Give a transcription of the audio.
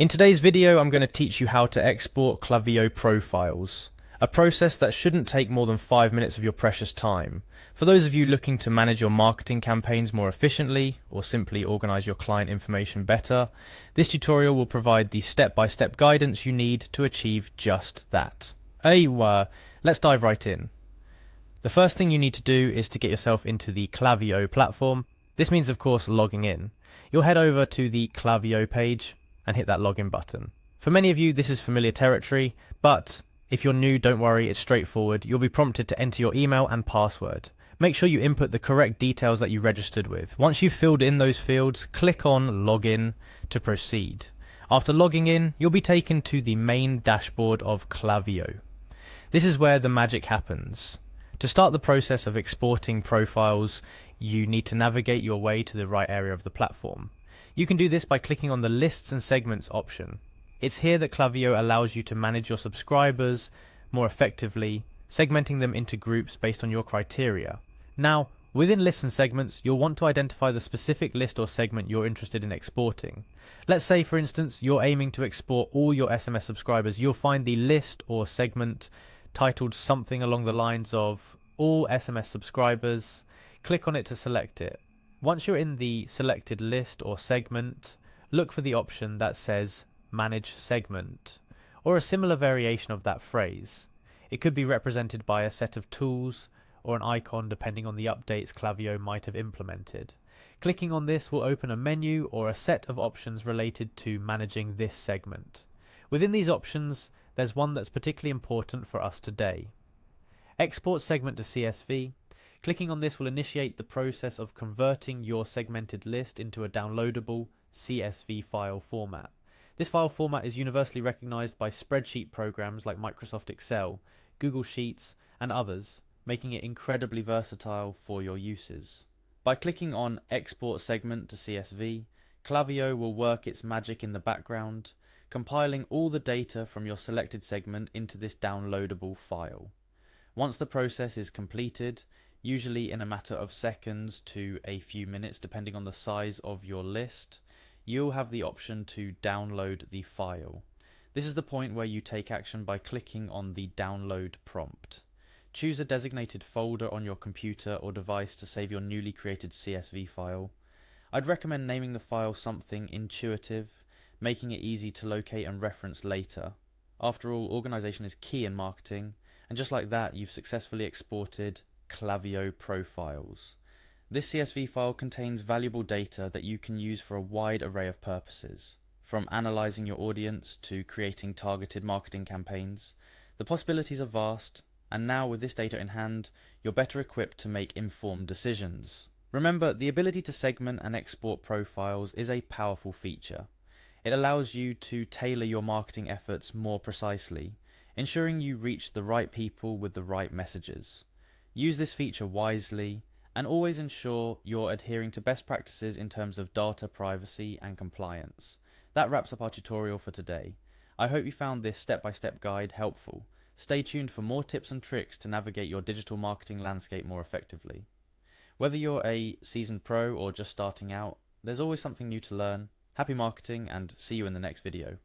In today's video, I'm going to teach you how to export Klaviyo profiles, a process that shouldn't take more than 5 minutes of your precious time. For those of you looking to manage your marketing campaigns more efficiently or simply organize your client information better, this tutorial will provide the step-by-step guidance you need to achieve just that. Let's dive right in. The first thing you need to do is to get yourself into the Klaviyo platform. This means, of course, logging in. You'll head over to the Klaviyo page and hit that login button. For many of you, this is familiar territory, but if you're new, don't worry, it's straightforward. You'll be prompted to enter your email and password. Make sure you input the correct details that you registered with. Once you've filled in those fields, click on Login to proceed. After logging in, you'll be taken to the main dashboard of Klaviyo. This is where the magic happens. To start the process of exporting profiles, you need to navigate your way to the right area of the platform. You can do this by clicking on the Lists and Segments option. It's here that Klaviyo allows you to manage your subscribers more effectively, segmenting them into groups based on your criteria. Now, within Lists and Segments, you'll want to identify the specific list or segment you're interested in exporting. Let's say, for instance, you're aiming to export all your SMS subscribers. You'll find the list or segment titled something along the lines of All SMS Subscribers. Click on it to select it. Once you're in the selected list or segment, look for the option that says Manage Segment, or a similar variation of that phrase. It could be represented by a set of tools or an icon depending on the updates Klaviyo might have implemented. Clicking on this will open a menu or a set of options related to managing this segment. Within these options, there's one that's particularly important for us today. Export segment to CSV. Clicking on this will initiate the process of converting your segmented list into a downloadable CSV file format. This file format is universally recognized by spreadsheet programs like Microsoft Excel, Google Sheets, and others, making it incredibly versatile for your uses. By clicking on Export Segment to CSV, Klaviyo will work its magic in the background, compiling all the data from your selected segment into this downloadable file. Once the process is completed, usually in a matter of seconds to a few minutes depending on the size of your list, you'll have the option to download the file. This is the point where you take action by clicking on the download prompt. Choose a designated folder on your computer or device to save your newly created CSV file. I'd recommend naming the file something intuitive, making it easy to locate and reference later. After all, organization is key in marketing, and just like that, you've successfully exported Klaviyo profiles. This CSV file contains valuable data that you can use for a wide array of purposes, from analyzing your audience to creating targeted marketing campaigns. The possibilities are vast, and now with this data in hand, you're better equipped to make informed decisions. Remember, the ability to segment and export profiles is a powerful feature. It allows you to tailor your marketing efforts more precisely, ensuring you reach the right people with the right messages. Use this feature wisely and always ensure you're adhering to best practices in terms of data privacy and compliance. That wraps up our tutorial for today. I hope you found this step-by-step guide helpful. Stay tuned for more tips and tricks to navigate your digital marketing landscape more effectively. Whether you're a seasoned pro or just starting out, there's always something new to learn. Happy marketing, and see you in the next video.